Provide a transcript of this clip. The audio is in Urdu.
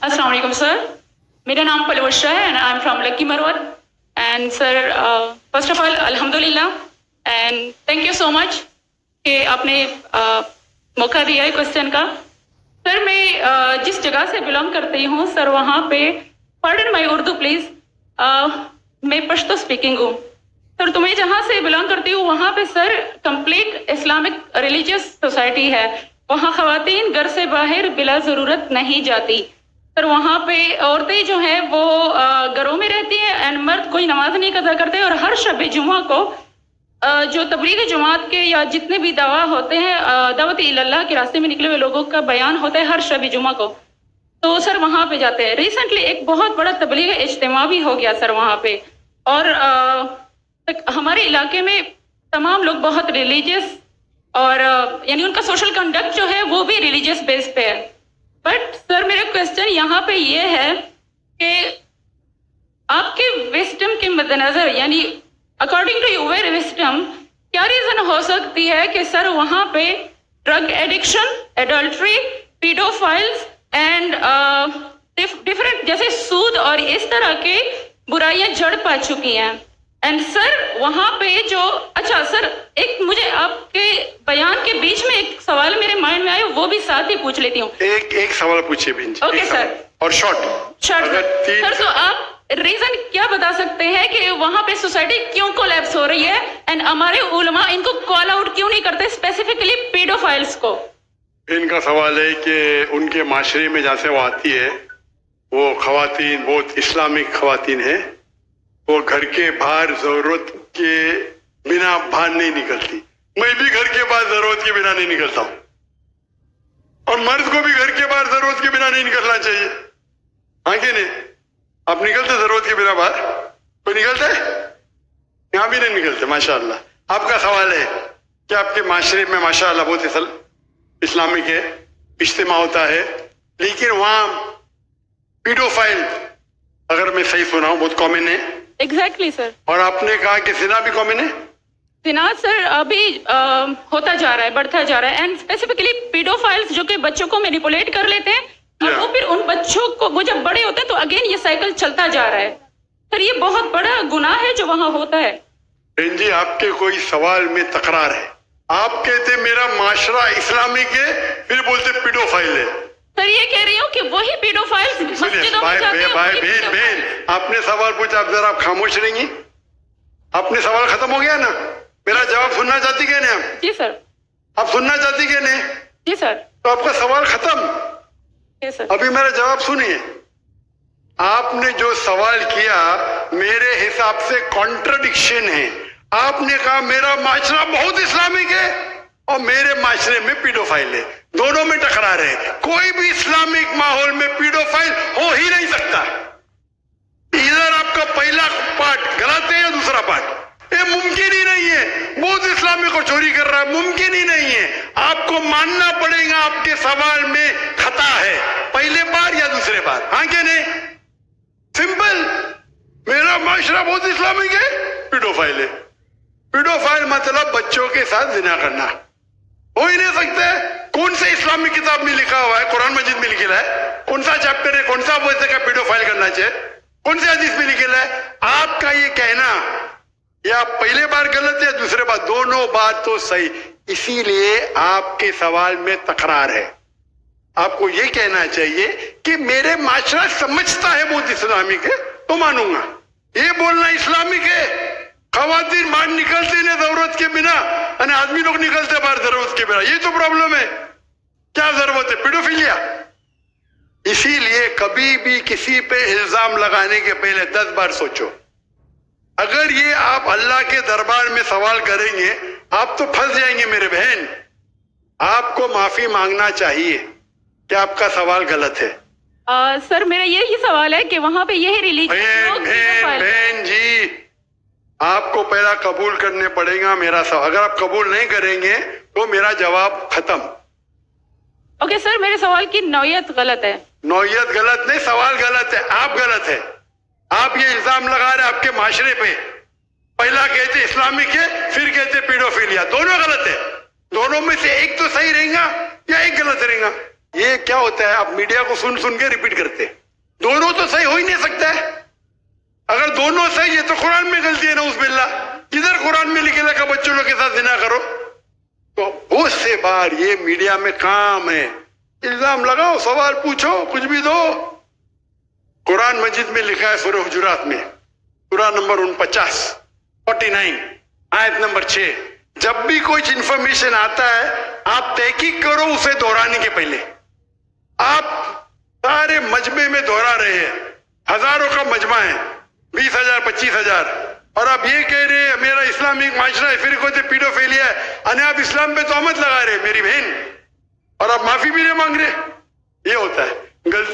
السلام علیکم سر، میرا نام پلوشا ہے and I am from lucky Marwat. And sir first of all الحمد للہ اینڈ تھینک یو سو مچ کہ آپ نے موقع دیا ہے کوشچن کا. سر میں جس جگہ سے بلانگ کرتی ہوں سر وہاں پہ پارڈن مائی اردو پلیز، میں پشتو اسپیکنگ ہوں. سر تو میں جہاں سے بلانگ کرتی ہوں وہاں پہ سر کمپلیٹ اسلامک ریلیجیس سوسائٹی ہے. وہاں خواتین گھر سے باہر بلا ضرورت نہیں جاتی. سر وہاں پہ عورتیں جو ہیں وہ گھروں میں رہتی ہیں اینڈ مرد کوئی نماز نہیں قضا کرتے. اور ہر شب جمعہ کو جو تبلیغ جماعت کے یا جتنے بھی دعویٰ ہوتے ہیں دعوت اللہ کے راستے میں نکلے ہوئے لوگوں کا بیان ہوتا ہے ہر شب جمعہ کو. تو سر وہاں پہ جاتے ہیں. ریسنٹلی ایک بہت بڑا تبلیغ اجتماع بھی ہو گیا سر وہاں پہ. اور ہمارے علاقے میں تمام لوگ بہت ریلیجیس اور یعنی ان کا سوشل کنڈکٹ جو ہے وہ بھی ریلیجیس بیس پہ ہے. بٹ سر میرا کوشچن یہاں پہ یہ ہے کہ آپ کے وسڈم کے مد نظر یعنی اکارڈنگ ٹو یور وسڈم کیا ریزن ہو سکتی ہے کہ سر وہاں پہ drug addiction, adultery, paedophiles and different جیسے سود اور اس طرح کے برائیاں جڑ پا چکی ہیں. اینڈ سر وہاں پہ جو اچھا سر ایک مجھے آپ کے بیان کے بیچ میں ایک سوال میرے مائنڈ میں آیا وہ بھی ساتھ ہی پوچھ لیتی ہوں. ایک سوال پوچھیے بہن جی. Okay sir. اور شارٹ سر تو آپ ریزن کیا بتا سکتے ہیں کہ وہاں پہ سوسائٹی کیوں کولیپس ہو رہی ہے اینڈ ہمارے علماء ان کو کال آؤٹ کیوں نہیں کرتے اسپیسیفکلی پیڈوفائلز کو؟ ان کا سوال ہے کہ ان کے معاشرے میں جہاں سے وہ آتی ہے وہ خواتین بہت اسلامک خواتین ہیں. وہ گھر کے باہر ضرورت کے بنا باہر نہیں نکلتی. میں بھی گھر کے باہر ضرورت کے بنا نہیں نکلتا ہوں اور مرد کو بھی گھر کے باہر ضرورت کے بنا نہیں نکلنا چاہیے. ہاں کہ نہیں؟ آپ نکلتے ضرورت کے بنا باہر؟ کوئی نکلتا ہے؟ یہاں بھی نہیں نکلتے. ماشاء اللہ. آپ کا سوال ہے کہ آپ کے معاشرے میں ماشاء اللہ بہت اسلامک ہے، اجتماع ہوتا ہے، لیکن وہاں پیڈوفائل اگر میں صحیح سنا ہوں بہت کامن ہے. ایگزیکٹلی سر. اور آپ نے کہا کہ زنا بھی کامن ہے. زنا سر ابھی ہوتا جا رہا ہے، بڑھتا جا رہا ہے. اینڈ اسپیسیفکلی پیڈوفائلز جو کہ بچوں کو مینیپولیٹ کر لیتے ہیں اور وہ پھر ان بچوں کو وہ جب بڑے ہوتے ہیں تو اگین یہ سائیکل چلتا جا رہا ہے. سر یہ بہت بڑا گناہ ہے جو وہاں ہوتا ہے. بہن جی آپ کے کوئی سوال میں تکرار ہے. آپ کہتے میرا معاشرہ اسلامک ہے پھر بولتے پیڈوفائل ہے. سر یہ کہہ رہی ہوں کہ وہی پیڈوفائلز مسجدوں میں جاتے ہیں. بہن آپ نے سوال پوچھا، اب ذرا آپ خاموش رہیں گی؟ آپ نے سوال ختم ہو گیا نا؟ میرا جواب سننا چاہتی کہ نہیں آپ؟ جی سر. آپ سننا چاہتی کہ نہیں؟ جی سر. تو آپ کا سوال ختم. جی سر. ابھی میرا جواب سنیے. آپ نے جو سوال کیا میرے حساب سے کانٹرڈکشن ہے. آپ نے کہا میرا معاشرہ بہت اسلامک ہے اور میرے معاشرے میں پیڈوفائل ہے. دونوں میں ٹکرار ہے. کوئی بھی اسلامک ماحول میں پیڈوفائل ہو ہی نہیں سکتا. ادھر آپ کا پہلا پارٹ غلط ہے یا دوسرا پارٹ؟ یہ ممکن ہی نہیں ہے. بہت اسلامک کو چوری کر رہا ہے، ممکن ہی نہیں ہے. آپ کو ماننا پڑے گا آپ کے سوال میں خطا ہے، پہلے بار یا دوسرے بار. ہاں کہ نہیں؟ سمپل. میرا معاشرہ بہت اسلامک ہے، پیڈوفائل ہے. پیڈوفائل مطلب بچوں کے ساتھ زنا کرنا. ہو ہی نہیں سکتا ہے. کون سے اسلامی کتاب میں لکھا ہوا ہے؟ قرآن مجید میں لکھا ہے. کون سا چیپٹر ہے؟ کون سا ویسے کا پیڈوفائل کرنا چاہیے؟ کون سے حدیث میں لکھا ہے؟ آپ کا یہ کہنا یا پہلے بار غلط ہے دوسرے بار، دونوں بات تو صحیح. اسی لیے آپ کے سوال میں تکرار ہے. آپ کو یہ کہنا چاہیے کہ میرے معاشرہ سمجھتا ہے بہت اسلامک ہے تو مانوں گا. یہ بولنا اسلامک ہے خواتین باہر نکلتے نہیں ضرورت کے بنا اور آدمی لوگ نکلتے باہر ضرورت کے بنا، یہ تو پرابلم ہے. کیا ضرورت ہے؟ پیڈوفیلیا. اسی لیے کبھی بھی کسی پہ الزام لگانے کے پہلے 10 بار سوچو. اگر یہ آپ اللہ کے دربار میں سوال کریں گے آپ تو پھنس جائیں گے میرے بہن. آپ کو معافی مانگنا چاہیے کہ آپ کا سوال غلط ہے. سر میرا یہی سوال ہے کہ وہاں پہ یہی ریلیجن بہن جی آپ کو پہلا قبول کرنے پڑے گا میرا سوال. اگر آپ قبول نہیں کریں گے تو میرا جواب ختم. اوکے سر میرے سوال کی نوعیت غلط ہے. نوعیت غلط نہیں، سوال غلط ہے. آپ غلط ہے. آپ یہ الزام لگا رہے آپ کے معاشرے پہ. پہلا کہتے اسلامک ہے پھر کہتے پیڈوفیلیا. دونوں غلط ہے. دونوں میں سے ایک تو صحیح رہے گا یا ایک غلط رہے گا. یہ کیا ہوتا ہے, آپ میڈیا کو سن سن کے ریپیٹ کرتے, دونوں تو صحیح ہو ہی نہیں سکتا ہے. اگر دونوں صحیح ہے تو قرآن میں غلطی ہے, نعوذ باللہ. کدھر قرآن میں لکھے لگا بچوں لوگ کے ساتھ زنا کرو؟ تو بہت سے بار یہ میڈیا میں کام ہے, الزام لگاؤ, سوال پوچھو, کچھ بھی دو. قرآن مجید میں لکھا ہے سورہ حجرات میں, سورہ نمبر 49 آیت نمبر 6, جب بھی کوئی انفارمیشن آتا ہے آپ تحقیق کرو اسے دہرانے کے پہلے. آپ سارے مجمع میں دہرا رہے ہیں, ہزاروں کا مجمع ہے, 20,000 25,000, اور آپ یہ کہہ رہے ہیں میرا اسلامک معاشرہ فرقت پیڈوفیلیا ہے, اور آپ اسلام پہ تہمت لگا رہے میری بہن, اور آپ معافی بھی نہیں مانگ رہے. یہ ہوتا ہے غلطی.